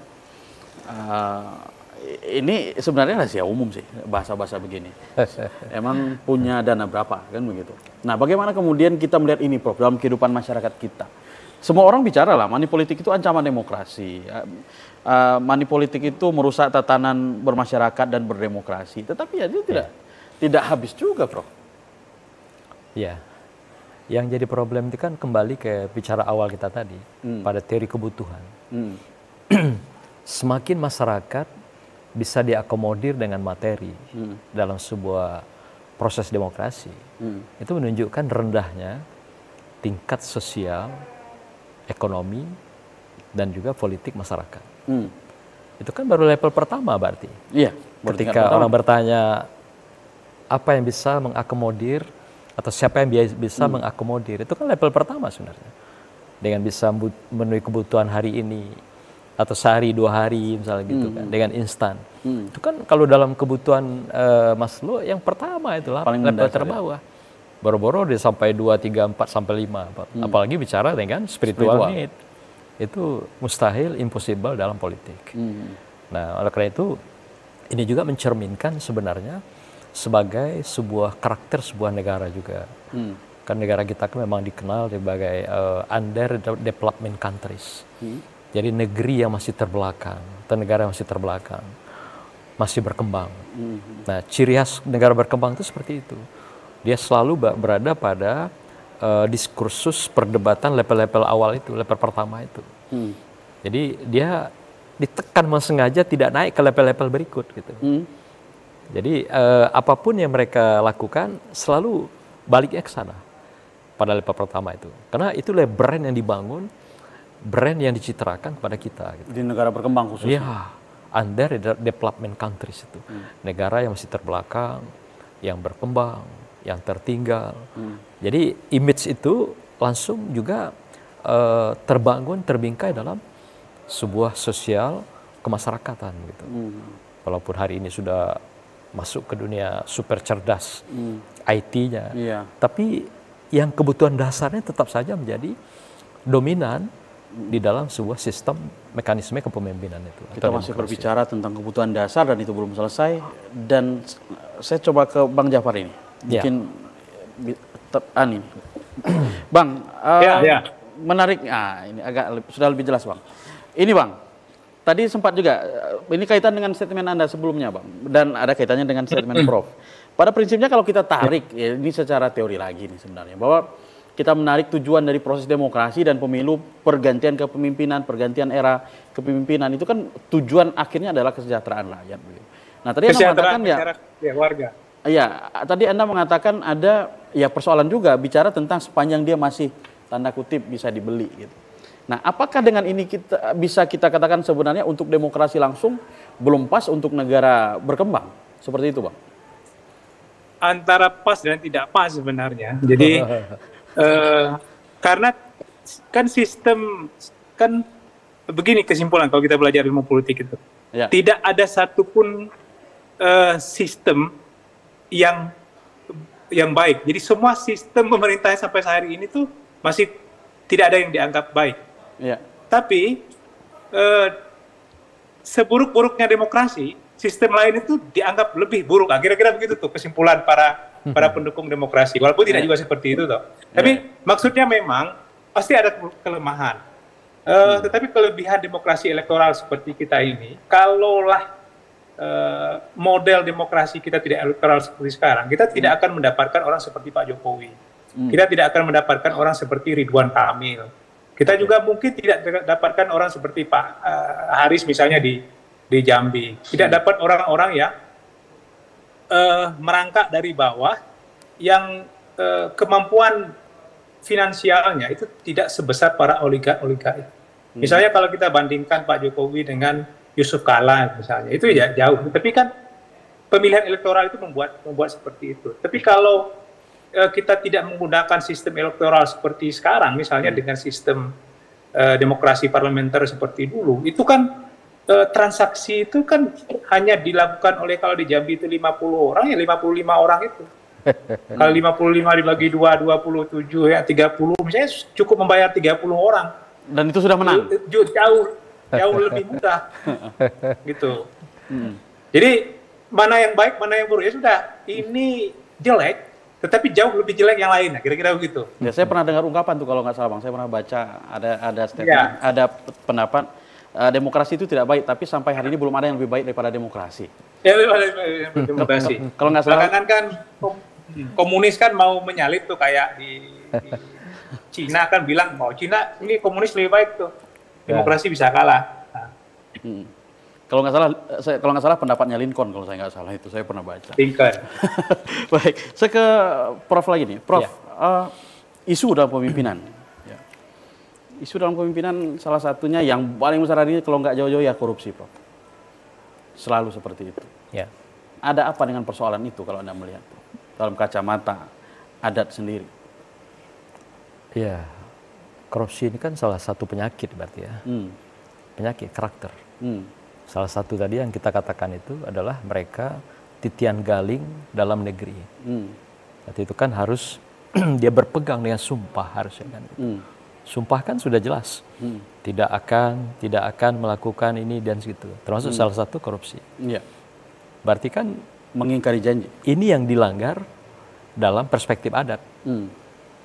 ini sebenarnya rahasia umum sih, bahasa-bahasa begini. Emang punya dana berapa kan begitu. Nah, bagaimana kemudian kita melihat ini Prof dalam kehidupan masyarakat kita? Semua orang bicara lah, money politik itu ancaman demokrasi. Money politik itu merusak tatanan bermasyarakat dan berdemokrasi. Tetapi ya itu tidak habis juga Prof. Ya. Yang jadi problem itu kan kembali ke bicara awal kita tadi, pada teori kebutuhan. Semakin masyarakat bisa diakomodir dengan materi dalam sebuah proses demokrasi, itu menunjukkan rendahnya tingkat sosial, ekonomi, dan juga politik masyarakat. Itu kan baru level pertama berarti. Iya. Ketika orang bertanya apa yang bisa mengakomodir atau siapa yang bisa mengakomodir, itu kan level pertama sebenarnya. Dengan bisa memenuhi kebutuhan hari ini atau sehari 2 hari misalnya gitu kan, dengan instan. Itu kan kalau dalam kebutuhan Maslow yang pertama itulah level terbawah. Boro-boro dia sampai 2, 3, 4 sampai 5. Apalagi bicara dengan spiritual need. Itu mustahil, impossible dalam politik. Nah, oleh karena itu ini juga mencerminkan sebenarnya sebagai sebuah karakter sebuah negara juga. Kan negara kita kan memang dikenal sebagai underdevelopment countries. Jadi negeri yang masih terbelakang, atau negara yang masih terbelakang, masih berkembang. Nah, ciri khas negara berkembang itu seperti itu. Dia selalu berada pada diskursus perdebatan level-level awal itu, level pertama itu. Jadi dia ditekan sengaja tidak naik ke level-level berikut gitu. Jadi apapun yang mereka lakukan selalu baliknya ke sana pada level pertama itu. Karena itulah brand yang dibangun, brand yang dicitrakan kepada kita. Gitu. Di negara berkembang khususnya. Iya, under development countries itu. Negara yang masih terbelakang, yang berkembang, yang tertinggal. Jadi image itu langsung juga terbangun, terbingkai dalam sebuah sosial kemasyarakatan gitu. Walaupun hari ini sudah masuk ke dunia super cerdas, IT-nya, tapi yang kebutuhan dasarnya tetap saja menjadi dominan di dalam sebuah sistem mekanisme kepemimpinan itu. Kita masih berbicara tentang kebutuhan dasar dan itu belum selesai. Dan saya coba ke Bang Jafar ini, mungkin ini, Bang, menarik. Ini agak sudah lebih jelas Bang. Ini Bang, tadi sempat juga ini kaitan dengan statement Anda sebelumnya Bang, dan ada kaitannya dengan statement Prof. Pada prinsipnya kalau kita tarik, ya, ini secara teori lagi nih sebenarnya, bahwa kita menarik tujuan dari proses demokrasi dan pemilu, pergantian kepemimpinan, pergantian era kepemimpinan, itu kan tujuan akhirnya adalah kesejahteraan rakyat. Nah, tadi Anda mengatakan ya warga. Iya, tadi Anda mengatakan ada ya persoalan juga bicara tentang sepanjang dia masih tanda kutip bisa dibeli gitu. Nah, apakah dengan ini bisa kita katakan sebenarnya untuk demokrasi langsung belum pas untuk negara berkembang? Seperti itu, Bang? Antara pas dan tidak pas sebenarnya. Jadi karena kan sistem, kan begini kesimpulan kalau kita belajar ilmu politik itu. Ya. Tidak ada satupun sistem yang baik. Jadi semua sistem pemerintah sampai hari ini tuh masih tidak ada yang dianggap baik. Ya. Tapi seburuk-buruknya demokrasi, sistem lain itu dianggap lebih buruk. Kira-kira begitu tuh kesimpulan para pendukung demokrasi. Walaupun tidak juga seperti itu toh. Tapi maksudnya memang pasti ada kelemahan. Tetapi kelebihan demokrasi elektoral seperti kita ini, kalaulah model demokrasi kita tidak elektoral seperti sekarang, kita tidak akan mendapatkan orang seperti Pak Jokowi. Kita tidak akan mendapatkan orang seperti Ridwan Kamil. Kita juga mungkin tidak dapatkan orang seperti Pak Haris misalnya di Jambi. Tidak dapat orang-orang yang merangkak dari bawah, yang kemampuan finansialnya itu tidak sebesar para oligark. Misalnya kalau kita bandingkan Pak Jokowi dengan Yusuf Kala misalnya, itu ya jauh. Tapi kan pemilihan elektoral itu membuat seperti itu. Tapi kalau kita tidak menggunakan sistem elektoral seperti sekarang, misalnya dengan sistem demokrasi parlementer seperti dulu, itu kan transaksi itu kan hanya dilakukan oleh, kalau di Jambi itu 50 orang, ya 55 orang itu. Kalau 55 dibagi 2, 27, ya 30, misalnya cukup membayar 30 orang. Dan itu sudah menang? Jauh lebih mudah. Gitu. Jadi mana yang baik, mana yang buruk, ya sudah, ini jelek, tetapi jauh lebih jelek yang lain, kira-kira begitu. Ya, saya pernah dengar ungkapan tuh kalau nggak salah, Bang. Saya pernah baca ada statement, ada pendapat demokrasi itu tidak baik, tapi sampai hari ini belum ada yang lebih baik daripada demokrasi. Ya, demokrasi. Kalau nggak salah. Belakangan kan komunis kan mau menyalip tuh, kayak di Cina kan bilang, mau Cina ini komunis lebih baik tuh, demokrasi bisa kalah. Nah. Kalau nggak salah pendapatnya Lincoln, kalau saya nggak salah, itu saya pernah baca. Lincoln. Baik, saya ke Prof lagi nih, Prof. Isu dalam pemimpinan. Isu dalam pemimpinan salah satunya yang paling besar hari ini, kalau nggak jauh-jauh, ya korupsi, Prof. Selalu seperti itu. Ya. Ada apa dengan persoalan itu kalau Anda melihat dalam kacamata adat sendiri? Ya, korupsi ini kan salah satu penyakit berarti ya. Penyakit karakter. Salah satu tadi yang kita katakan itu adalah mereka titian galing dalam negeri. Berarti itu kan harus dia berpegang dengan sumpah harusnya kan. Sumpah kan sudah jelas, tidak akan melakukan ini dan segitu. Termasuk salah satu korupsi. Iya. Berarti kan mengingkari janji. Ini yang dilanggar dalam perspektif adat.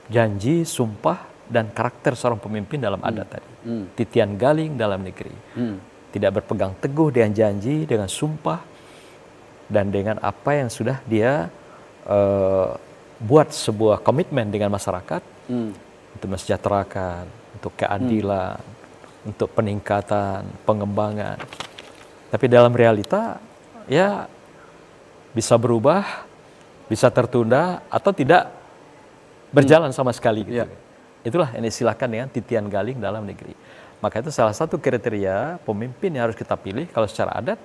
Janji, sumpah, dan karakter seorang pemimpin dalam adat tadi. Titian galing dalam negeri. Tidak berpegang teguh dengan janji, dengan sumpah, dan dengan apa yang sudah dia buat sebuah komitmen dengan masyarakat. Untuk mensejahterakan, untuk keadilan, untuk peningkatan, pengembangan. Tapi dalam realita, ya bisa berubah, bisa tertunda, atau tidak berjalan sama sekali. Gitu. Itulah yang disilakan dengan titian galing dalam negeri. Maka itu salah satu kriteria pemimpin yang harus kita pilih, kalau secara adat,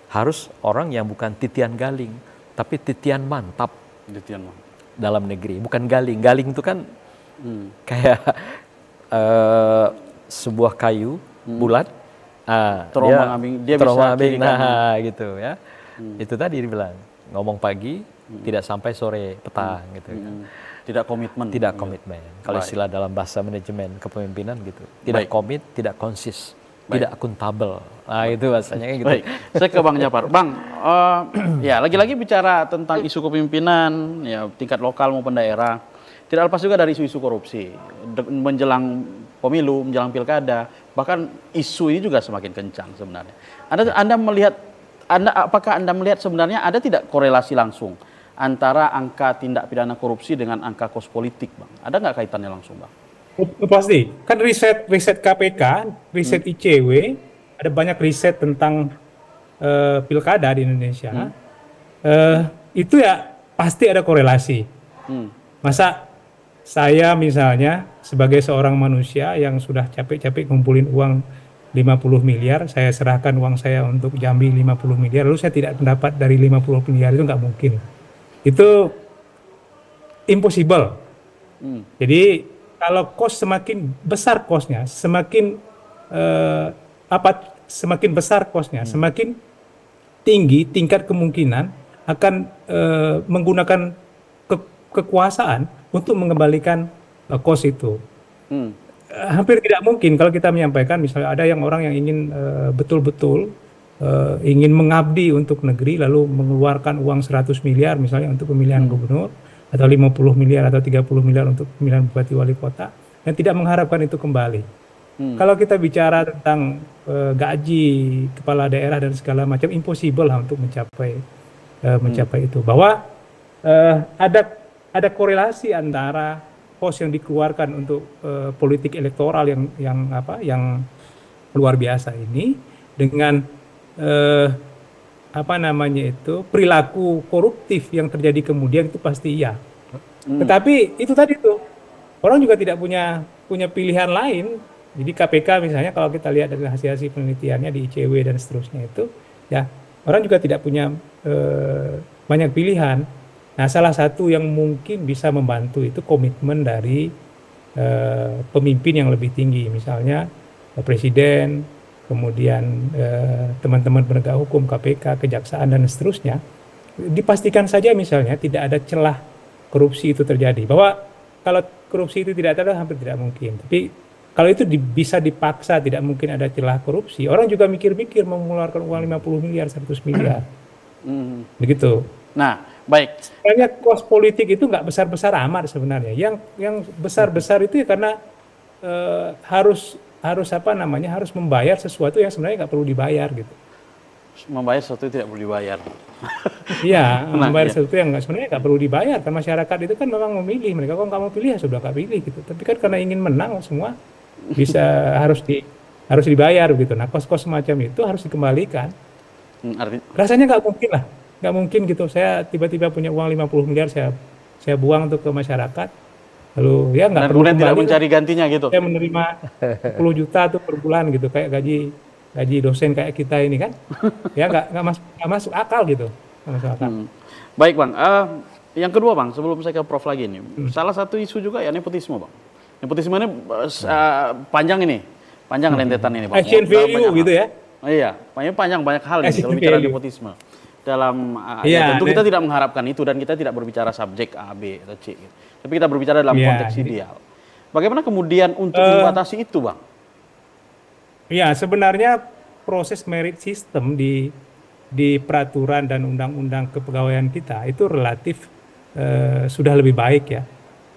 harus orang yang bukan titian galing, tapi titian mantap. Titian mantap. Dalam negeri, bukan galing. Galing itu kan kayak sebuah kayu bulat, terombang-ambing, dia bisa kiri kanan. Gitu ya. Itu tadi dibilang ngomong pagi tidak sampai sore petang gitu kan. Tidak komitmen. Tidak komitmen. Kalau istilah dalam bahasa manajemen kepemimpinan gitu. Tidak komit, tidak konsis, tidak akuntabel. Nah itu bahasanya kayak gitu. Baik. Saya ke Bang Japar. Bang, ya lagi-lagi bicara tentang isu kepemimpinan, ya tingkat lokal maupun daerah. Tidak lepas juga dari isu-isu korupsi. Menjelang pemilu, menjelang pilkada, bahkan isu ini juga semakin kencang sebenarnya. Apakah Anda melihat sebenarnya ada tidak korelasi langsung antara angka tindak pidana korupsi dengan angka kos politik, Bang? Ada nggak kaitannya langsung, Bang? Pasti. Kan riset KPK, riset ICW, ada banyak riset tentang pilkada di Indonesia. Itu ya pasti ada korelasi. Masa saya misalnya sebagai seorang manusia yang sudah capek-capek ngumpulin uang 50 miliar, saya serahkan uang saya untuk Jambi 50 miliar, lalu saya tidak mendapat dari 50 miliar, itu nggak mungkin. Itu impossible. Jadi kalau cost semakin besar costnya, semakin semakin besar costnya, semakin tinggi tingkat kemungkinan akan menggunakan kekuasaan untuk mengembalikan cost itu. Hampir tidak mungkin kalau kita menyampaikan misalnya ada orang yang ingin betul-betul ingin mengabdi untuk negeri lalu mengeluarkan uang 100 miliar misalnya untuk pemilihan gubernur atau 50 miliar atau 30 miliar untuk pemilihan bupati wali kota dan tidak mengharapkan itu kembali. Kalau kita bicara tentang gaji kepala daerah dan segala macam, impossible lah untuk mencapai itu. Bahwa ada korelasi antara pos yang dikeluarkan untuk politik elektoral yang luar biasa ini dengan perilaku koruptif yang terjadi kemudian, itu pasti iya. Tetapi itu tadi tuh orang juga tidak punya pilihan lain. Jadi KPK misalnya kalau kita lihat dari hasil penelitiannya di ICW dan seterusnya itu, ya orang juga tidak punya banyak pilihan. Nah, salah satu yang mungkin bisa membantu itu komitmen dari pemimpin yang lebih tinggi, misalnya presiden, kemudian teman-teman penegak hukum, KPK, kejaksaan dan seterusnya. Dipastikan saja misalnya tidak ada celah korupsi itu terjadi. Bahwa kalau korupsi itu tidak ada, hampir tidak mungkin. Tapi kalau itu bisa dipaksa, tidak mungkin ada celah korupsi, orang juga mikir-mikir mengeluarkan uang 50 miliar, 100 miliar. Begitu. Nah, baik. Sebenarnya kos politik itu nggak besar-besar amat sebenarnya. Yang besar-besar itu ya karena harus membayar sesuatu yang sebenarnya nggak perlu dibayar gitu. Membayar sesuatu tidak perlu dibayar. Iya, membayar sesuatu yang sebenarnya nggak perlu dibayar. Kan masyarakat itu kan memang memilih, mereka kalau nggak mau pilih ya sudah nggak pilih gitu. Tapi kan karena ingin menang semua bisa harus dibayar gitu. Nah, kos-kos semacam itu harus dikembalikan. Rasanya nggak mungkin lah, nggak mungkin gitu. Saya tiba-tiba punya uang 50 miliar saya buang untuk ke masyarakat, lalu ya nggak perlu kemudian tidak mencari gantinya gitu. Saya menerima 10 juta tuh per bulan gitu, kayak gaji dosen kayak kita ini kan, ya nggak masuk akal gitu. Nggak masuk akal. Baik Bang, yang kedua Bang, sebelum saya ke Prof lagi nih, salah satu isu juga ya nepotisme Bang. Nepotisme ini panjang rentetan ini Bang. Action value gitu ya. Iya, panjang banyak hal nih kalau bicara nepotisme. Ya tentu kita tidak mengharapkan itu dan kita tidak berbicara subjek A, B atau C gitu. Tapi kita berbicara dalam konteks ideal. Bagaimana kemudian untuk membatasi itu Bang? Ya, sebenarnya proses merit system di peraturan dan undang-undang kepegawaian kita itu relatif sudah lebih baik ya.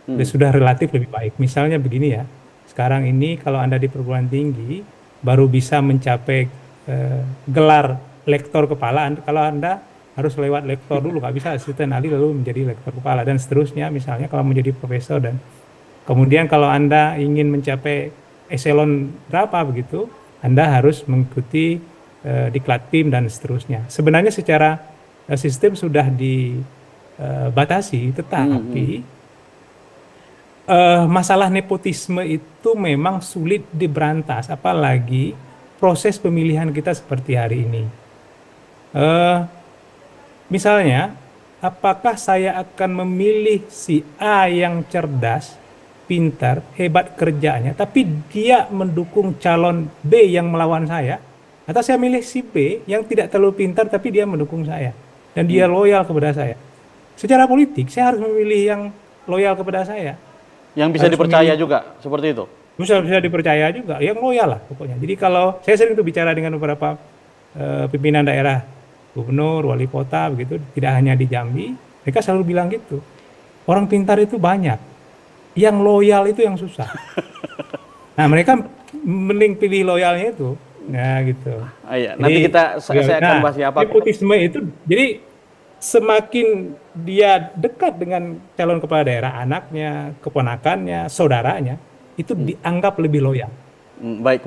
Sudah relatif lebih baik. Misalnya begini ya, sekarang ini kalau Anda di perguruan tinggi baru bisa mencapai gelar lektor kepala, kalau Anda harus lewat lektor dulu, nggak bisa asisten ahli lalu menjadi lektor kepala dan seterusnya. Misalnya kalau menjadi profesor, dan kemudian kalau Anda ingin mencapai eselon berapa begitu, Anda harus mengikuti diklat tim dan seterusnya. Sebenarnya secara sistem sudah dibatasi, tetapi masalah nepotisme itu memang sulit diberantas, apalagi proses pemilihan kita seperti hari ini. Misalnya, apakah saya akan memilih si A yang cerdas, pintar, hebat kerjanya, tapi dia mendukung calon B yang melawan saya, atau saya milih si B yang tidak terlalu pintar tapi dia mendukung saya dan dia loyal kepada saya. Secara politik, saya harus memilih yang loyal kepada saya. Yang bisa dipercaya juga, seperti itu? Bisa dipercaya juga, yang loyal lah pokoknya. Jadi kalau saya sering tuh bicara dengan beberapa pimpinan daerah, gubernur, wali kota, begitu, tidak hanya di Jambi, mereka selalu bilang gitu. Orang pintar itu banyak, yang loyal itu yang susah. Nah, mereka mending pilih loyalnya itu. Nah, gitu. Iya, nanti saya akan bahas apa. Nepotisme itu, jadi semakin dia dekat dengan calon kepala daerah, anaknya, keponakannya, saudaranya, itu dianggap lebih loyal. Baik.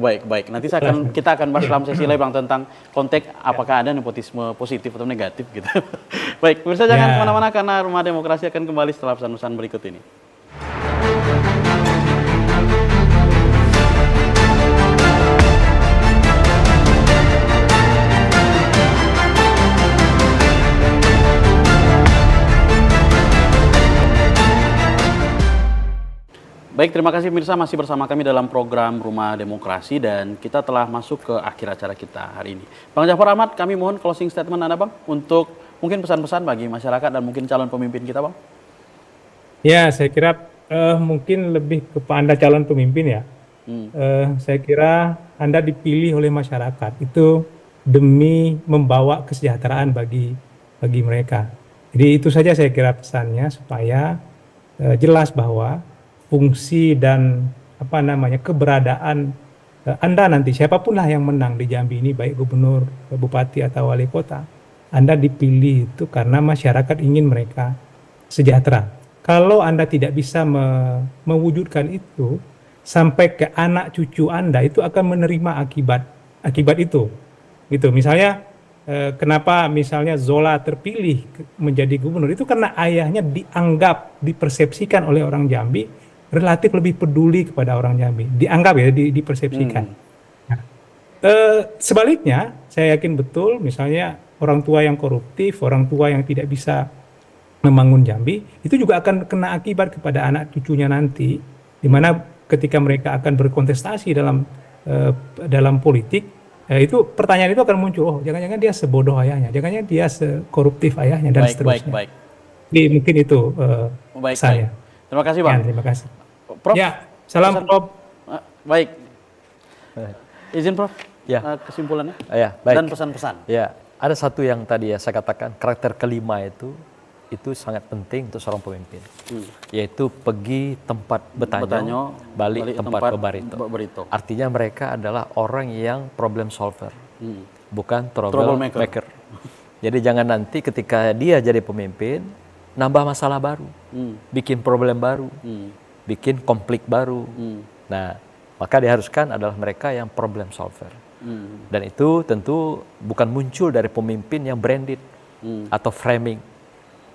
Nanti kita akan bahas dalam sesi lain Bang tentang konteks apakah ada nepotisme positif atau negatif gitu. Baik, pemirsa jangan kemana-mana karena Rumah Demokrasi akan kembali setelah pesan-pesan berikut ini. Baik, terima kasih pemirsa masih bersama kami dalam program Rumah Demokrasi dan kita telah masuk ke akhir acara kita hari ini. Bang Jafar Ahmad, kami mohon closing statement Anda Bang untuk mungkin pesan-pesan bagi masyarakat dan mungkin calon pemimpin kita Bang. Ya, saya kira mungkin lebih kepada calon pemimpin ya. Saya kira Anda dipilih oleh masyarakat itu demi membawa kesejahteraan bagi mereka. Jadi itu saja saya kira pesannya supaya jelas bahwa fungsi dan keberadaan Anda nanti siapapun lah yang menang di Jambi ini, baik gubernur, bupati atau wali kota, Anda dipilih itu karena masyarakat ingin mereka sejahtera. Kalau Anda tidak bisa mewujudkan itu sampai ke anak cucu Anda, itu akan menerima akibat itu. Gitu. Misalnya kenapa misalnya Zola terpilih menjadi gubernur itu karena ayahnya dipersepsikan oleh orang Jambi relatif lebih peduli kepada orang Jambi, dianggap ya, dipersepsikan. Nah, sebaliknya, saya yakin betul misalnya orang tua yang koruptif, orang tua yang tidak bisa membangun Jambi, itu juga akan kena akibat kepada anak cucunya nanti, di mana ketika mereka akan berkontestasi dalam politik, itu pertanyaan itu akan muncul, oh jangan-jangan dia sebodoh ayahnya, jangan-jangan dia sekoruptif ayahnya, dan seterusnya. Baik. Jadi mungkin itu saya. Terima kasih Bang. Ya, terima kasih. Prof. Ya, salam Prof. Baik. Izin Prof. Ya. Kesimpulannya. Ya, baik. Dan pesan-pesan. Ya, ada satu yang tadi ya saya katakan, karakter kelima itu sangat penting untuk seorang pemimpin. Yaitu pergi tempat Betanyo, balik tempat Barito. Artinya mereka adalah orang yang problem solver, bukan trouble maker. Jadi jangan nanti ketika dia jadi pemimpin nambah masalah baru, bikin problem baru, bikin konflik baru. Nah, maka diharuskan adalah mereka yang problem solver. Dan itu tentu bukan muncul dari pemimpin yang branded atau framing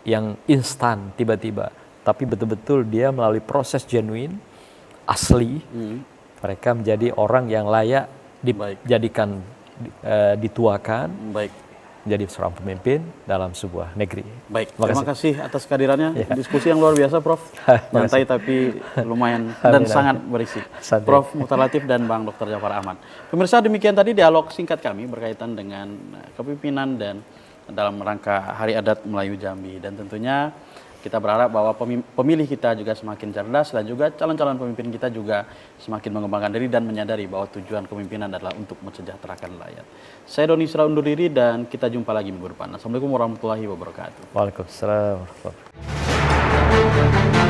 yang instan tiba-tiba, tapi betul-betul dia melalui proses genuine, asli, mereka menjadi orang yang layak dijadikan, dituakan, menjadi seorang pemimpin dalam sebuah negeri. Baik, terima kasih atas kehadirannya. Ya. Diskusi yang luar biasa, Prof. Santai tapi lumayan dan sangat berisi. Prof. Mukhtar Latif dan Bang Dr. Jafar Ahmad. Pemirsa, demikian tadi dialog singkat kami berkaitan dengan kepemimpinan dan dalam rangka Hari Adat Melayu Jambi. Dan tentunya kita berharap bahwa pemilih kita juga semakin cerdas dan juga calon-calon pemimpin kita juga semakin mengembangkan diri dan menyadari bahwa tujuan kepemimpinan adalah untuk mensejahterakan rakyat. Saya Doni Isra undur diri dan kita jumpa lagi minggu depan. Assalamualaikum warahmatullahi wabarakatuh. Waalaikumsalam warahmatullahi wabarakatuh.